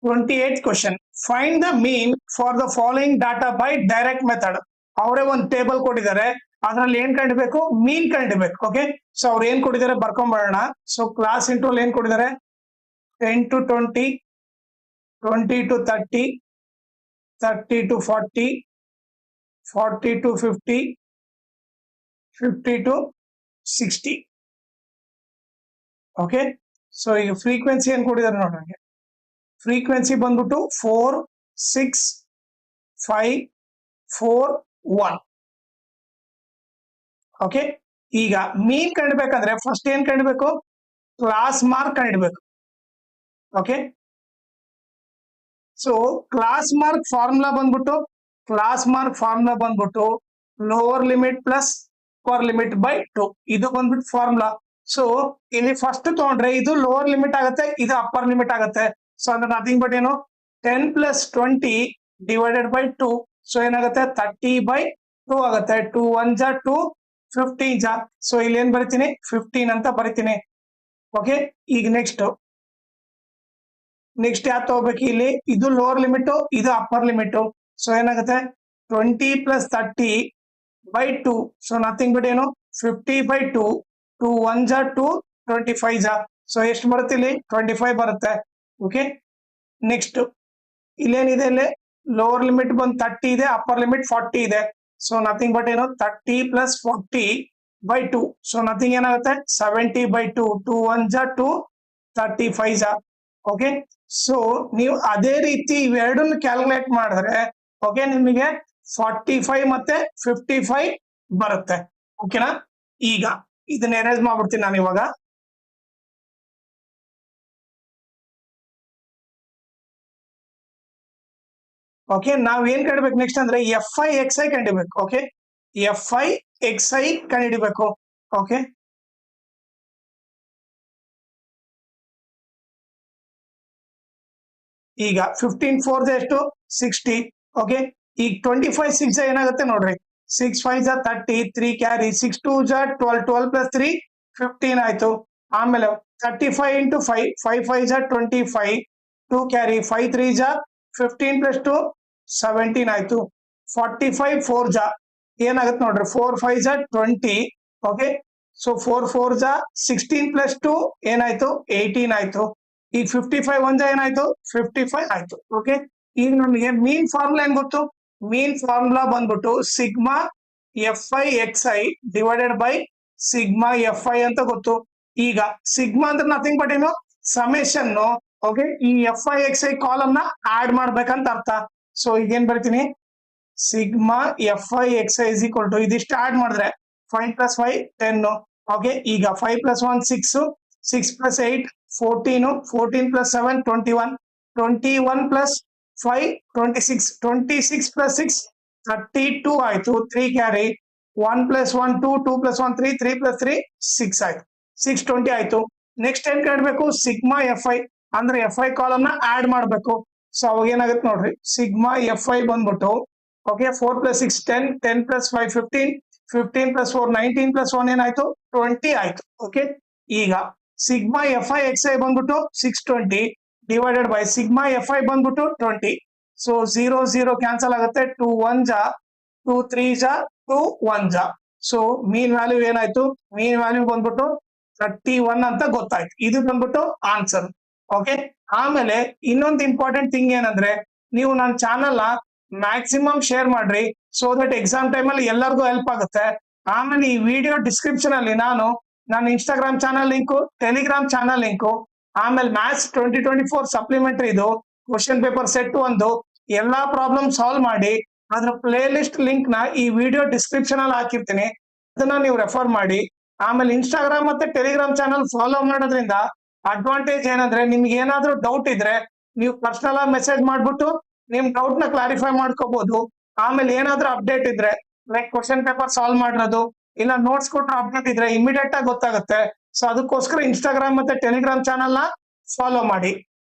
28th question. Find the mean for the following data by direct method. ಅವರೇ ಒಂದು table ಕೊಟ್ಟಿದ್ದಾರೆ, ಅದರಲ್ಲಿ ಏನ್ ಕಂಡಿಬೇಕು, ಮೀನ್ ಕಂಡಿಬೇಕು. ಓಕೆ, ಸೊ ಅವ್ರು ಏನ್ ಕೊಟ್ಟಿದ್ದಾರೆ ಬರ್ಕೊಂಡ್ಬರೋಣ. ಸೊ ಕ್ಲಾಸ್ ಇಂಟರ್ವಲ್ ಏನ್ ಕೊಟ್ಟಿದ್ದಾರೆ, 10 to 20, 20 to 30, 30 to 40, 40 to 50, 50 to 60. Okay, so ಈಗ ಫ್ರೀಕ್ವೆನ್ಸಿ ಏನ್ ಕೊಟ್ಟಿದ್ದಾರೆ ನೋಡ್ರಿ. ಫ್ರೀಕ್ವೆನ್ಸಿ ಬಂದ್ಬಿಟ್ಟು 4, 6, 5, 4, 1. ಓಕೆ, ಈಗ ಮೀನ್ ಕಂಡ್ಬೇಕಂದ್ರೆ ಫಸ್ಟ್ ಏನ್ ಕಂಡ್ಬೇಕು, ಕ್ಲಾಸ್ ಮಾರ್ಕ್ ಕಂಡಿಡ್ಬೇಕು. Okay, so class mark formula ಬಂದ್ಬಿಟ್ಟು lower limit plus upper limit by 2. ಇದು ಬಂದ್ಬಿಟ್ಟು ಫಾರ್ಮುಲಾ. ಸೊ ಇಲ್ಲಿ ಫಸ್ಟ್ ತಗೊಂಡ್ರೆ ಇದು ಲೋವರ್ ಲಿಮಿಟ್ ಆಗುತ್ತೆ, ಇದು ಅಪ್ಪರ್ ಲಿಮಿಟ್ ಆಗುತ್ತೆ. ಸೊ ಅಂದ್ರೆ ನಥಿಂಗ್ ಬಟ್ ಏನು, 10 plus 20 divided by 2. ಸೊ ಏನಾಗುತ್ತೆ, 30 by 2 ಆಗುತ್ತೆ. 2 1 ಜಾ 2, 15 ಜಾ. ಸೊ ಇಲ್ಲಿ ಏನ್ ಬರಿತೀನಿ, 15 ಅಂತ ಬರಿತೀನಿ. ಓಕೆ, ಈಗ ನೆಕ್ಸ್ಟ್ ಯಾವ್ದು ತಗೋಬೇಕು, ಇಲ್ಲಿ ಇದು ಲೋವರ್ ಲಿಮಿಟ್, ಇದು ಅಪ್ಪರ್ ಲಿಮಿಟ್. ಸೊ ಏನಾಗುತ್ತೆ, 20 plus 30 by 2. So nothing but ಏನು, 50 by 2. 2 1 ಜಾ 2, 25 ಜಾ. ಸೊ ಎಷ್ಟು ಬರುತ್ತೆ, ಇಲ್ಲಿ 25 ಬರುತ್ತೆ. ಓಕೆ, ನೆಕ್ಸ್ಟ್ ಇಲ್ಲೇನಿದೆ, ಇಲ್ಲಿ ಲೋವರ್ ಲಿಮಿಟ್ ಬಂದು 30 ಇದೆ, ಅಪ್ಪರ್ ಲಿಮಿಟ್ 40 ಇದೆ. ಸೊ ನಥಿಂಗ್ ಬಟ್ ಏನು, 30 plus 40 by 2. ಸೊ ನಥಿಂಗ್ ಏನಾಗುತ್ತೆ, 70 by 2. 2 1 ಜಾ 2, 35 ಜಾ. ಓಕೆ, ಸೊ ನೀವು ಅದೇ ರೀತಿ ಇವೆರಡನ್ನು ಕ್ಯಾಲ್ಕುಲೇಟ್ ಮಾಡಿದ್ರೆ ಓಕೆ ನಿಮಗೆ 45 ಮತ್ತೆ 55 ಬರುತ್ತೆ. ಓಕೆನಾ, ಈಗ ಇದನ್ನ ಎರೇಸ್ ಮಾಡ್ಬಿಡ್ತೀನಿ ನಾನು ಇವಾಗ. ಓಕೆ, ನಾವ್ ಏನ್ ಕಂಡಿಬೇಕು ನೆಕ್ಸ್ಟ್ ಅಂದ್ರೆ FI/XI ಕಂಡಿಬೇಕು. Okay, FI/XI ಕಂಡಿಡಿಬೇಕು. ಓಕೆ, ಈಗ 15 4 ಎಷ್ಟು, 60. ಓಕೆ, ಈಗ 25 6 ಏನಾಗುತ್ತೆ ನೋಡ್ರಿ, 6 5 30, 3 ಕ್ಯಾರಿ, 6 2 12, 12 plus 3 15 ಆಯ್ತು. ಆಮೇಲೆ 35 into 5, 5 5 25, 2 ಕ್ಯಾರಿ, 5 3 15 plus 2 17 ಆಯ್ತು. 45 4 ಜಾ ಏನಾಗುತ್ತೆ ನೋಡ್ರಿ, 4 5 20. ಓಕೆ, ಸೊ 4 4 16 plus 2 ಏನಾಯ್ತು, 18 ಆಯ್ತು. ಈಗ 55 1 ಏನಾಯ್ತು, 55 ಆಯ್ತು. ಓಕೆ, ಈಗ ನಮಗೆ ಮೀನ್ ಫಾರ್ಮುಲಾ ಏನ್ ಗೊತ್ತು, ಮೀನ್ ಫಾರ್ಮುಲಾ ಬಂದ್ಬಿಟ್ಟು sigma FI/XI divided by sigma FI ಅಂತ ಗೊತ್ತು. ಈಗ ಸಿಗ್ಮಾ ಅಂದ್ರೆ ನಥಿಂಗ್ ಬಟ್ ಏನು, ಸಮೇಶನ್. ಓಕೆ, ಈ FI/XI ಕಾಲಮ್ ನ ಆಡ್ ಮಾಡ್ಬೇಕಂತ ಅರ್ಥ. ಸೊ ಈಗೇನ್ ಬರ್ತೀನಿ, sigma FI/XI is equal to ಇದಿಷ್ಟು ಆಡ್ ಮಾಡಿದ್ರೆ 5 plus 5 10. ಓಕೆ, ಈಗ 5 plus 1 6, 6 plus 8 14, 14 plus 7 21, 21 plus 5 26, 26 plus 6 32 ಆಯ್ತು. 3 ಕ್ಯಾರಿ, 1 plus 1 2, 2 plus 1 3, 3 plus 3 6 ಆಯ್ತು. 620 ಆಯ್ತು. ನೆಕ್ಸ್ಟ್ ಏನ್ ಕಾಡ್ಬೇಕು, ಸಿಗ್ಮಾ FI ಅಂದ್ರೆ FI ಕಾಲಮ್ ನ ಆಡ್ ಮಾಡ್ಬೇಕು. ಸೊ ಅವಾಗ ಏನಾಗುತ್ತೆ ನೋಡ್ರಿ, ಸಿಗ್ಮಾ FI ಬಂದ್ಬಿಟ್ಟು okay 4 plus 6 10, 10 plus 5 15, 15 plus 4 19 plus 1 ಏನಾಯ್ತು, 20 ಆಯ್ತು. ಓಕೆ, ಈಗ ಸಿಗ್ಮಾ FI/XI ಬಂದ್ಬಿಟ್ಟು 620 ಡಿವೈಡೆಡ್ ಬೈ ಸಿಗ್ಮಾ FI ಬಂದ್ಬಿಟ್ಟು 20. ಸೊ 0 0 ಕ್ಯಾನ್ಸಲ್ ಆಗುತ್ತೆ. 2 1 ಜಾ 2 3 ಜಾ 2 1 ಜಾ. ಸೊ ಮೀನ್ ವ್ಯಾಲ್ಯೂ ಏನಾಯ್ತು, ಮೀನ್ ವ್ಯಾಲ್ಯೂ ಬಂದ್ಬಿಟ್ಟು 31 ಅಂತ ಗೊತ್ತಾಯ್ತು. ಇದು ಬಂದ್ಬಿಟ್ಟು ಆನ್ಸರ್. ಓಕೆ, ಆಮೇಲೆ ಇನ್ನೊಂದು ಇಂಪಾರ್ಟೆಂಟ್ ಥಿಂಗ್ ಏನಂದ್ರೆ, ನೀವು ನನ್ನ ಚಾನಲ್ ನ ಮ್ಯಾಕ್ಸಿಮಮ್ ಶೇರ್ ಮಾಡ್ರಿ, ಸೊ ದಟ್ ಎಕ್ಸಾಮ್ ಟೈಮ್ ಅಲ್ಲಿ ಎಲ್ಲರಿಗೂ ಹೆಲ್ಪ್ ಆಗುತ್ತೆ. ಆಮೇಲೆ ಈ ವಿಡಿಯೋ ಡಿಸ್ಕ್ರಿಪ್ಷನ್ ಅಲ್ಲಿ ನಾನು ನನ್ನ Instagram channel link, Telegram channel link, ಆಮೇಲೆ ಮ್ಯಾಥ್ಸ್ 2024 ಸಪ್ಲಿಮೆಂಟರಿ ಇದು ಕ್ವಶನ್ ಪೇಪರ್ ಸೆಟ್ ಒಂದು ಎಲ್ಲಾ ಪ್ರಾಬ್ಲಮ್ ಸಾಲ್ವ್ ಮಾಡಿ ಅದ್ರ ಪ್ಲೇ ಲಿಸ್ಟ್ ಲಿಂಕ್ ನ ಈ ವಿಡಿಯೋ ಡಿಸ್ಕ್ರಿಪ್ಷನ್ ಅಲ್ಲಿ ಹಾಕಿರ್ತೀನಿ, ಅದನ್ನ ನೀವು ರೆಫರ್ ಮಾಡಿ. ಆಮೇಲೆ ಇನ್ಸ್ಟಾಗ್ರಾಮ್ ಮತ್ತೆ ಟೆಲಿಗ್ರಾಮ್ ಚಾನಲ್ ಫಾಲೋ ಮಾಡೋದ್ರಿಂದ ಅಡ್ವಾಂಟೇಜ್ ಏನಂದ್ರೆ, ನಿಮ್ಗೆ ಏನಾದ್ರೂ ಡೌಟ್ ಇದ್ರೆ ನೀವು ಪರ್ಸನಲ್ ಆಗಿ ಮೆಸೇಜ್ ಮಾಡ್ಬಿಟ್ಟು ನಿಮ್ ಡೌಟ್ ನ ಕ್ಲಾರಿಫೈ ಮಾಡ್ಕೋಬಹುದು. ಆಮೇಲೆ ಏನಾದ್ರೂ ಅಪ್ಡೇಟ್ ಇದ್ರೆ ಲೈಕ್ ಕ್ವಶನ್ ಪೇಪರ್ ಸಾಲ್ವ್ ಮಾಡಿರೋದು ಇಲ್ಲ ನೋಟ್ಸ್ ಕೊಟ್ಟರೆ ಅಪ್ಡೇಟ್ ಇದ್ರೆ ಇಮಿಡಿಯೇಟ್ ಆಗಿ ಗೊತ್ತಾಗುತ್ತೆ. ಸೊ ಅದಕ್ಕೋಸ್ಕರ ಇನ್ಸ್ಟಾಗ್ರಾಮ್ ಮತ್ತೆ ಟೆಲಿಗ್ರಾಮ್ ಚಾನಲ್ ನ ಫಾಲೋ ಮಾಡಿ.